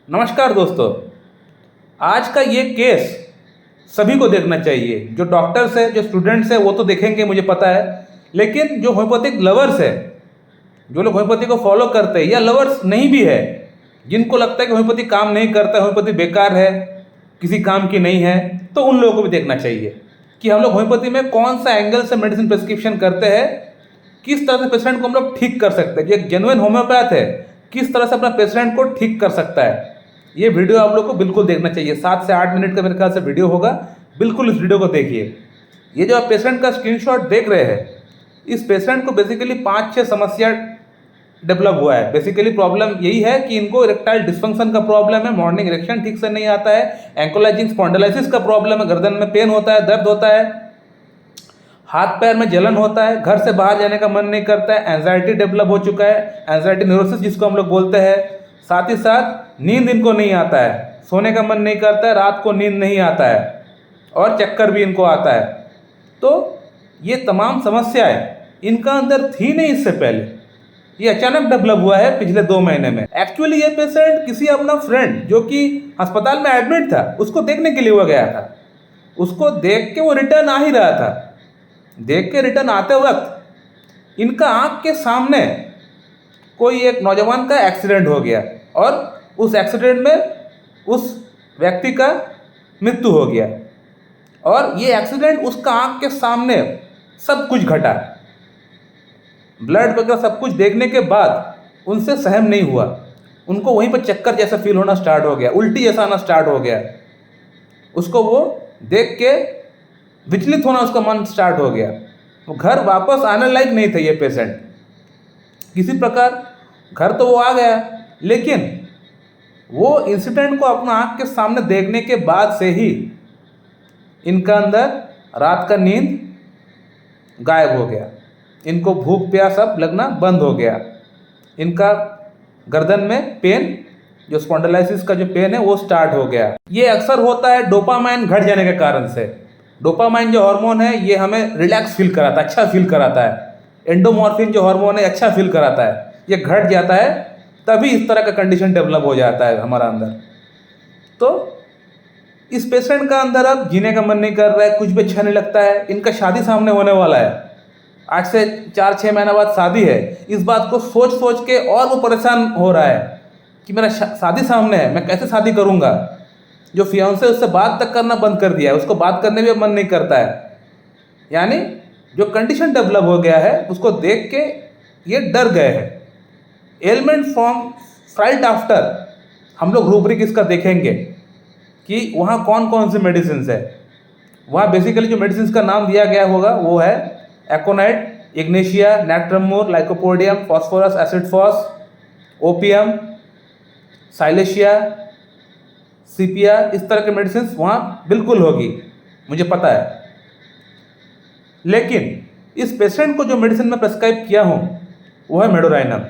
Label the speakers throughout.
Speaker 1: नमस्कार दोस्तों। आज का ये केस सभी को देखना चाहिए। जो डॉक्टर्स है, जो स्टूडेंट्स है वो तो देखेंगे, मुझे पता है, लेकिन जो होम्योपैथिक लवर्स है, जो लोग होम्योपैथी को फॉलो करते हैं या लवर्स नहीं भी है, जिनको लगता है कि होम्योपैथी काम नहीं करता, होम्योपैथी बेकार है, किसी काम की नहीं है, तो उन लोगों को भी देखना चाहिए कि हम लोग होम्योपैथी में कौन सा एंगल से मेडिसिन प्रिस्क्रिप्शन करते हैं, किस तरह से पेशेंट को हम लोग ठीक कर सकते हैं। जो एक जेन्युइन होम्योपैथ है किस तरह से अपना पेशेंट को ठीक कर सकता है। ये वीडियो आप लोग को बिल्कुल देखना चाहिए। 7 से 8 मिनट का मेरे ख्याल से वीडियो होगा, बिल्कुल इस वीडियो को देखिए। ये जो आप पेशेंट का स्क्रीनशॉट देख रहे हैं, इस पेशेंट को बेसिकली 5-6 समस्या डेवलप हुआ है। बेसिकली प्रॉब्लम यही है कि इनको इरेक्टाइल डिस्फंक्शन का प्रॉब्लम है, मॉर्निंग इरेक्शन ठीक से नहीं आता है, एंकोलाइजिंग स्पॉन्डिलाइसिस का प्रॉब्लम है, गर्दन में पेन होता है, दर्द होता है, हाथ पैर में जलन होता है, घर से बाहर जाने का मन नहीं करता है, एंजाइटी डेवलप हो चुका है, एंजाइटी न्यूरोसिस जिसको हम लोग बोलते हैं। साथ ही साथ नींद इनको नहीं आता है, सोने का मन नहीं करता है, रात को नींद नहीं आता है और चक्कर भी इनको आता है। तो ये तमाम समस्याएं इनका अंदर थी नहीं इससे पहले, ये अचानक डेवलप हुआ है पिछले 2 महीने में। एक्चुअली ये पेशेंट किसी अपना फ्रेंड जो कि अस्पताल में एडमिट था उसको देखने के लिए हुआ गया था। उसको देख के वो रिटर्न आ ही रहा था। देख के रिटर्न आते वक्त इनका आंख के सामने कोई एक नौजवान का एक्सीडेंट हो गया और उस एक्सीडेंट में उस व्यक्ति का मृत्यु हो गया। और ये एक्सीडेंट उसका आंख के सामने सब कुछ घटा, ब्लड वगैरह सब कुछ देखने के बाद उनसे सहन नहीं हुआ। उनको वहीं पर चक्कर जैसा फील होना स्टार्ट हो गया, उल्टी जैसा आना स्टार्ट हो गया। उसको वो देख के विचलित होना उसका मन स्टार्ट हो गया। वो घर वापस आने लायक नहीं थे ये पेशेंट। किसी प्रकार घर तो वो आ गया, लेकिन वो इंसिडेंट को अपना आंख के सामने देखने के बाद से ही इनका अंदर रात का नींद गायब हो गया। इनको भूख प्यास सब लगना बंद हो गया। इनका गर्दन में पेन, जो स्पॉन्डिलाइसिस का जो पेन है वो स्टार्ट हो गया। ये अक्सर होता है डोपामाइन घट जाने के कारण से। डोपामाइन जो हार्मोन है ये हमें रिलैक्स फील कराता है, अच्छा फील कराता है। एंडोमॉर्फिन जो हार्मोन है अच्छा फील कराता है, ये घट जाता है तभी इस तरह का कंडीशन डेवलप हो जाता है हमारा अंदर। तो इस पेशेंट का अंदर अब जीने का मन नहीं कर रहा है, कुछ भी अच्छा नहीं लगता है। इनका शादी सामने होने वाला है, 8 से 4-6 महीना बाद शादी है। इस बात को सोच सोच के और वो परेशान हो रहा है कि मेरा शादी सामने है, मैं कैसे शादी करूँगा। जो फियांसे उससे बात तक करना बंद कर दिया है, उसको बात करने भी मन नहीं करता है। यानी जो कंडीशन डेवलप हो गया है उसको देख के ये डर गए हैं। एलिमेंट फ्रॉम फ्राइट आफ्टर हम लोग रूब्रिक इसका देखेंगे कि वहाँ कौन कौन सी मेडिसिन है। वहाँ बेसिकली जो मेडिसिन का नाम दिया गया होगा वो है aconite, ignatia, natrum mur, lycopodium, phosphorus, acid phos, opium, silicea, sepia. इस तरह के मेडिसिन वहाँ बिल्कुल होगी, मुझे पता है। लेकिन इस पेशेंट को जो मेडिसिन मैं प्रेस्क्राइब किया हूँ वो है मेडोराइनम।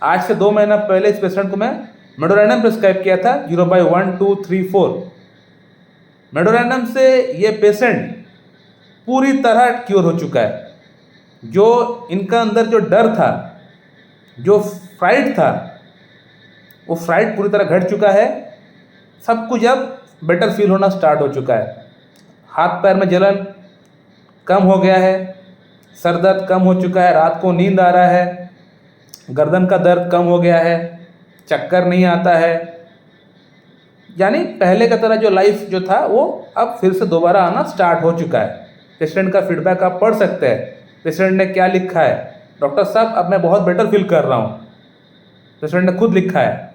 Speaker 1: आज से 2 महीना पहले इस पेशेंट को मैं मेडोराइनम प्रेस्क्राइब किया था 0/1, 2, 3, 4। मेडोराइनम से ये पेशेंट पूरी तरह क्योर हो चुका है। जो इनका अंदर जो डर था, जो फ्राइट था, वो फ्राइट पूरी तरह घट चुका है। सब कुछ अब बेटर फील होना स्टार्ट हो चुका है। हाथ पैर में जलन कम हो गया है, सर दर्द कम हो चुका है, रात को नींद आ रहा है, गर्दन का दर्द कम हो गया है, चक्कर नहीं आता है। यानी पहले का तरह जो लाइफ जो था वो अब फिर से दोबारा आना स्टार्ट हो चुका है। पेशेंट का फीडबैक आप पढ़ सकते हैं, पेशेंट ने क्या लिखा है। डॉक्टर साहब अब मैं बहुत बेटर फील कर रहा हूँ, पेशेंट ने खुद लिखा है।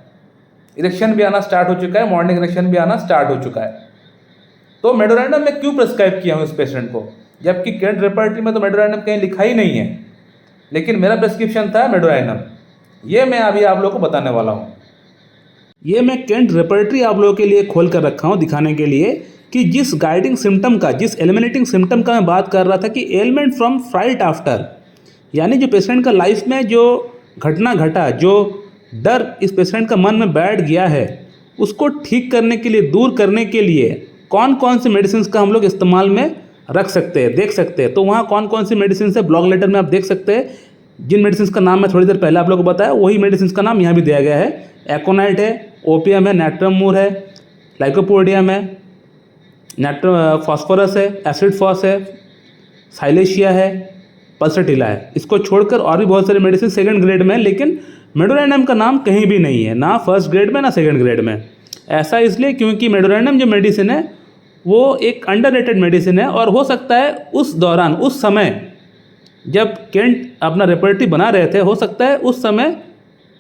Speaker 1: इरेक्शन भी आना स्टार्ट हो चुका है, मॉर्निंग इरेक्शन भी आना स्टार्ट हो चुका है। तो मेडोराइनम मैं क्यों प्रेस्क्राइब किया हूँ इस पेशेंट को, जबकि केंट रेपर्टरी में तो मेडोराइनम कहीं लिखा ही नहीं है, लेकिन मेरा प्रेस्क्रिप्शन था मेडोराइनम। ये मैं अभी आप लोगों को बताने वाला हूँ। ये मैं केंट रेपर्टरी आप लोगों के लिए खोल कर रखा हूँ दिखाने के लिए कि जिस गाइडिंग सिम्टम का, जिस एलिमिनेटिंग सिम्टम का मैं बात कर रहा था कि एलिमेंट फ्रॉम फ्राइट आफ्टर, यानी जो पेशेंट का लाइफ में जो घटना घटा, जो डर इस पेशेंट का मन में बैठ गया है, उसको ठीक करने के लिए, दूर करने के लिए कौन कौन सी मेडिसिन का हम लोग इस्तेमाल में रख सकते हैं, देख सकते हैं। तो वहाँ कौन कौन सी मेडिसिन है ब्लॉग लेटर में आप देख सकते हैं। जिन मेडिसिन का नाम मैं थोड़ी देर पहले आप लोगों को बताया वही मेडिसिन का नाम यहाँ भी दिया गया है। एकोनाइट है, ओपियम है, नाट्रमूर है, लाइकोपोडियम है, फॉस्फोरस है, एसिड फॉस है, साइलेशिया है, पल्सटिला है। इसको छोड़कर और भी बहुत सारे मेडिसिन सेकंड ग्रेड में है, लेकिन मेडोराइनम का नाम कहीं भी नहीं है, ना फर्स्ट ग्रेड में ना सेकंड ग्रेड में। ऐसा इसलिए क्योंकि मेडोराइनम जो मेडिसिन है वो एक अंडररेटेड मेडिसिन है, और हो सकता है उस दौरान, उस समय जब केंट अपना रेपर्टरी बना रहे थे, हो सकता है उस समय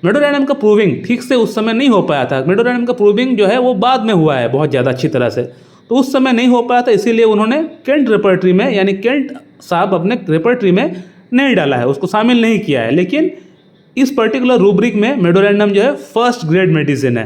Speaker 1: मेडोराइनम का प्रूविंग ठीक से उस समय नहीं हो पाया था। मेडोराइनम का प्रूविंग जो है वो बाद में हुआ है बहुत ज़्यादा अच्छी तरह से, तो उस समय नहीं हो पाया था, इसीलिए उन्होंने केंट रेपर्टरी में, यानी केंट साहब अपने रेपर्टरी में नहीं डाला है, उसको शामिल नहीं किया है। लेकिन इस पर्टिकुलर रूब्रिक में मेडोराइनम जो है फर्स्ट ग्रेड मेडिसिन है,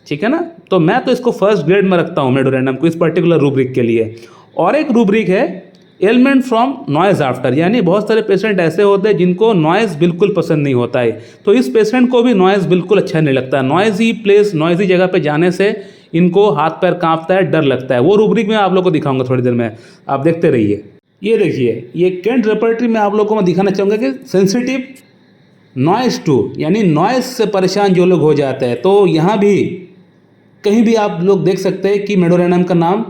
Speaker 1: ठीक है ना। तो मैं तो इसको फर्स्ट ग्रेड में रखता हूँ मेडोराइनम को, इस पर्टिकुलर रूब्रिक के लिए। और एक रूब्रिक है एलिमेंट फ्रॉम नॉइज़ आफ्टर, यानी बहुत सारे पेशेंट ऐसे होते हैं जिनको नॉइज़ बिल्कुल पसंद नहीं होता है, तो इस पेशेंट को भी नॉइज़ बिल्कुल अच्छा नहीं लगता है। नॉइज़ी प्लेस, नॉइज़ी जगह पे जाने से इनको हाथ पैर कांपता है, डर लगता है। वो रूब्रिक में आप लोग को दिखाऊंगा थोड़ी देर में, आप देखते रहिए। ये देखिए, ये केंट रेपर्टरी में आप लोग को मैं दिखाना चाहूँगा कि सेंसिटिव नॉइज़ टू, यानी नॉइज़ से परेशान जो लोग हो जाते हैं, तो यहाँ भी कहीं भी आप लोग देख सकते हैं कि मेडोराइनम का नाम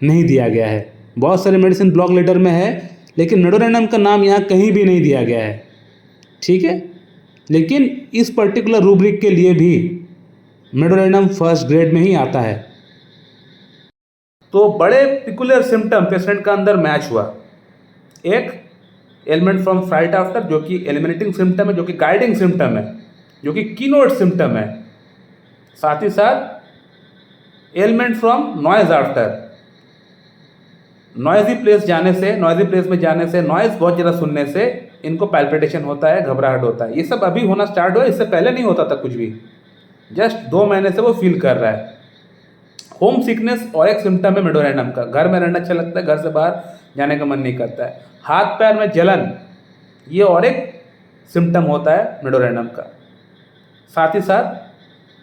Speaker 1: नहीं दिया गया है। बहुत सारे मेडिसिन ब्लॉक लेटर में है, लेकिन मेडोराइनम का नाम यहाँ कहीं भी नहीं दिया गया है, ठीक है। लेकिन इस पर्टिकुलर रूब्रिक के लिए भी मेडोराइनम फर्स्ट ग्रेड में ही आता है। तो बड़े पिकुलर सिम्टम पेशेंट का अंदर मैच हुआ। एक एलिमेंट फ्रॉम फ्राइट आफ्टर, जो कि एलिमिनेटिंग सिम्टम है, जो कि गाइडिंग सिम्टम है, जो कि कीनोट सिम्टम है। साथ ही साथ element from noise after, noisy place जाने से, नॉइजी प्लेस में जाने से, नॉइज बहुत ज़्यादा सुनने से इनको पैल्पिटेशन होता है, घबराहट होता है। ये सब अभी होना स्टार्ट हुआ, इससे पहले नहीं होता था कुछ भी, जस्ट 2 महीने से वो फील कर रहा है। होम सिकनेस और एक सिम्टम है मेडोराइनम का, घर में रहना अच्छा लगता है, घर से बाहर जाने का मन नहीं करता है। हाथ पैर में जलन, ये और एक सिम्टम होता है मेडोराइनम का। साथ ही साथ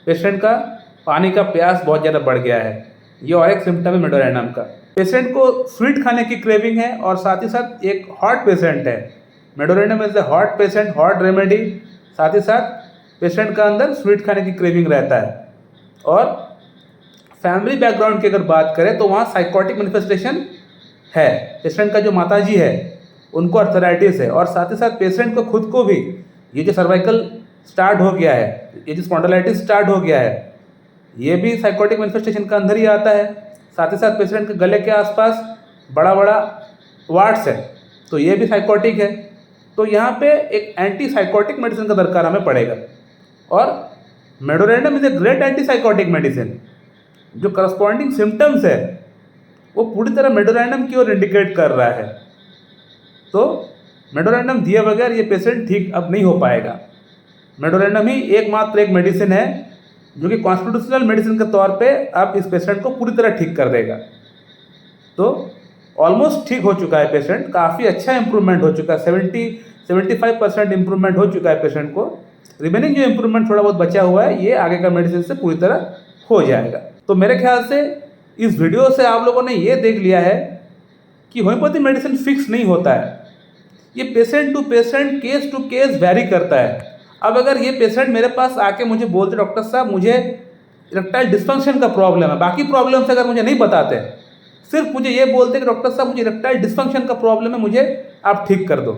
Speaker 1: पेशेंट का पानी का प्यास बहुत ज़्यादा बढ़ गया है, ये और एक सिम्टम है मेडोराइनम का। पेशेंट को स्वीट खाने की क्रेविंग है, और साथ ही साथ एक हॉट पेशेंट है। Medorrhinum is a hot patient, hot remedy. साथ ही साथ पेशेंट का अंदर स्वीट खाने की क्रेविंग रहता है। और फैमिली बैकग्राउंड की अगर बात करें तो वहाँ साइकोटिक मैनिफेस्टेशन है। पेशेंट का जो माताजी है उनको अर्थराइटिस है, और साथ ही साथ पेशेंट को खुद को भी ये जो सर्वाइकल स्टार्ट हो गया है, ये जो स्पॉन्डिलाइटिस स्टार्ट हो गया है, ये भी साइकोटिक मैनिफेस्टेशन का अंदर ही आता है। साथ ही साथ पेशेंट के गले के आसपास बड़ा बड़ा वार्ड्स है, तो ये भी साइकोटिक है। तो यहाँ पे एक एंटी साइकोटिक मेडिसिन का दरकार हमें पड़ेगा, और Medorrhinum is a great anti psychotic medicine. जो करस्पॉन्डिंग सिम्टम्स है वो पूरी तरह मेडोराइनम की ओर इंडिकेट कर रहा है। तो मेडोराइनम दिए बगैर ये पेशेंट ठीक अब नहीं हो पाएगा। मेडोराइनम ही एकमात्र एक मेडिसिन है जो कि कॉन्स्टिट्यूशनल मेडिसिन के तौर पे अब इस पेशेंट को पूरी तरह ठीक कर देगा। तो ऑलमोस्ट ठीक हो चुका है पेशेंट, काफ़ी अच्छा इम्प्रूवमेंट हो चुका है, 70-75% इम्प्रूवमेंट हो चुका है पेशेंट को। रिमेनिंग जो इम्प्रूवमेंट थोड़ा बहुत बचा हुआ है, ये आगे का मेडिसिन से पूरी तरह हो जाएगा। तो मेरे ख्याल से इस वीडियो से आप लोगों ने ये देख लिया है कि होम्योपैथी मेडिसिन फिक्स नहीं होता है, ये patient to patient, case to case vary करता है। अब अगर ये पेशेंट मेरे पास आके मुझे बोलते डॉक्टर साहब मुझे इरेक्टाइल डिस्फंक्शन का प्रॉब्लम है, बाकी प्रॉब्लम से अगर मुझे नहीं बताते, सिर्फ मुझे ये बोलते कि डॉक्टर साहब मुझे इरेक्टाइल डिस्फंक्शन का प्रॉब्लम है, मुझे आप ठीक कर दो,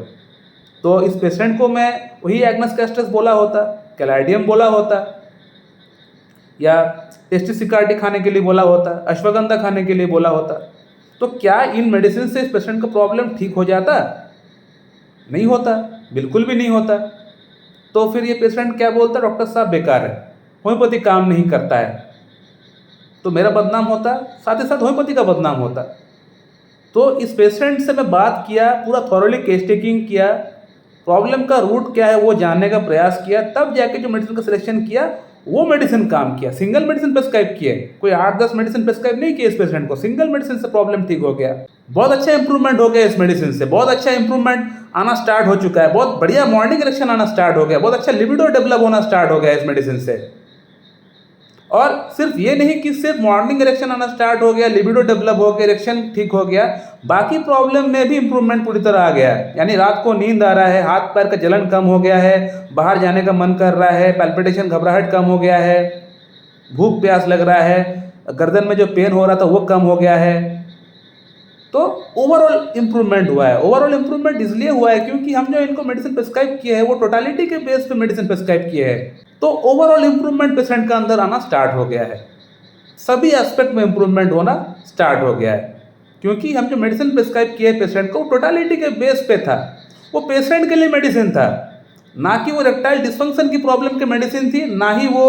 Speaker 1: तो इस पेशेंट को मैं वही एग्नस कैस्टस बोला होता, कैलाइडियम बोला होता, या टेस्टिसिकार्डी खाने के लिए बोला होता, अश्वगंधा खाने के लिए बोला होता। तो क्या इन मेडिसिन से इस पेशेंट का प्रॉब्लम ठीक हो जाता? नहीं होता, बिल्कुल भी नहीं होता। तो फिर ये पेशेंट क्या बोलता, डॉक्टर साहब बेकार है, होम्योपैथी काम नहीं करता है। तो मेरा बदनाम होता, साथ ही साथ होम्योपैथी का बदनाम होता। तो इस पेशेंट से मैं बात किया, पूरा थॉरोली केस टेकिंग किया, प्रॉब्लम का रूट क्या है वो जानने का प्रयास किया, तब जाके जो मेडिसिन का सिलेक्शन किया वो मेडिसिन काम किया। सिंगल मेडिसिन प्रेस्क्राइब किए, कोई 8-10 मेडिसिन प्रेस्क्राइब नहीं किए इस पेशेंट को, सिंगल मेडिसिन से प्रॉब्लम ठीक हो गया। बहुत अच्छा इंप्रूवमेंट हो गया इस मेडिसिन से, बहुत अच्छा इंप्रूवमेंट आना स्टार्ट हो चुका है, बहुत बढ़िया मॉर्निंग इरेक्शन आना स्टार्ट हो गया, बहुत अच्छा लिबिडो डेवलप होना स्टार्ट हो गया इस मेडिसिन से। और सिर्फ ये नहीं कि सिर्फ मॉर्निंग इरेक्शन आना स्टार्ट हो गया, लिबिडो डेवलप हो गया, इरेक्शन ठीक हो गया, बाकी प्रॉब्लम में भी इंप्रूवमेंट पूरी तरह आ गया है। यानी रात को नींद आ रहा है, हाथ पैर का जलन कम हो गया है, बाहर जाने का मन कर रहा है, पैल्पिटेशन घबराहट कम हो गया है, भूख प्यास लग रहा है, गर्दन में जो पेन हो रहा था वो कम हो गया है। तो ओवरऑल इम्प्रूवमेंट हुआ है। ओवरऑल इम्प्रूवमेंट इसलिए हुआ है क्योंकि हम जो इनको मेडिसिन प्रिस्क्राइब किए हैं वो टोटालिटी के बेस पे मेडिसिन प्रिस्क्राइब किए हैं। तो ओवरऑल इम्प्रूवमेंट पेशेंट का अंदर आना स्टार्ट हो गया है, सभी एस्पेक्ट में इम्प्रूवमेंट होना स्टार्ट हो गया है, क्योंकि हम जो मेडिसिन प्रिस्क्राइब किए पेशेंट को टोटालिटी के बेस पे था। वो पेशेंट के लिए मेडिसिन था, ना कि वो इरेक्टाइल डिस्फंक्शन की प्रॉब्लम की मेडिसिन थी, ना ही वो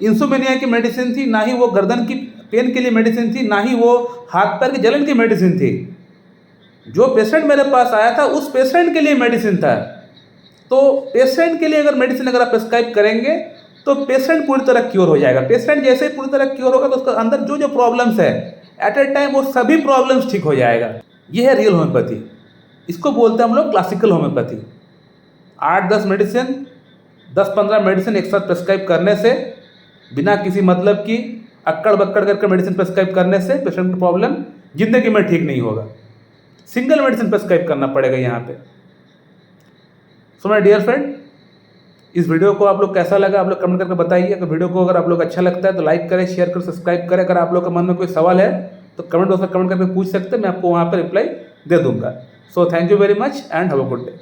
Speaker 1: इंसोमेनिया की मेडिसिन थी, ना ही वो गर्दन की पेन के लिए मेडिसिन थी, ना ही वो हाथ पैर की जलन की मेडिसिन थी। जो पेशेंट मेरे पास आया था उस पेशेंट के लिए मेडिसिन था। तो पेशेंट के लिए अगर मेडिसिन अगर आप प्रिस्क्राइब करेंगे तो पेशेंट पूरी तरह क्योर हो जाएगा। पेशेंट जैसे ही पूरी तरह क्योर होगा तो उसका अंदर जो जो प्रॉब्लम्स है एट ए टाइम वो सभी प्रॉब्लम्स ठीक हो जाएगा। ये है रियल होम्योपैथी। इसको बोलते हैं हम लोग क्लासिकल होम्योपैथी। 8-10 मेडिसिन, 10-15 मेडिसिन एक साथ प्रिस्क्राइब करने से, बिना किसी मतलब की अक्कड़ बक्कड़ करके मेडिसिन प्रिस्क्राइब करने से पेशेंट का प्रॉब्लम जिंदगी में ठीक नहीं होगा। सिंगल मेडिसिन प्रिस्क्राइब करना पड़ेगा यहाँ पे। सो माय डियर फ्रेंड, इस वीडियो को आप लोग कैसा लगा आप लोग कमेंट करके बताइए। अगर वीडियो को अगर आप लोग अच्छा लगता है तो लाइक करें, शेयर करें, सब्सक्राइब करें। अगर आप लोग के मन में कोई सवाल है तो कमेंट बॉक्स में कमेंट करके पूछ सकते हैं, मैं आपको वहाँ पर रिप्लाई दे दूंगा। So thank you very much and have a good day.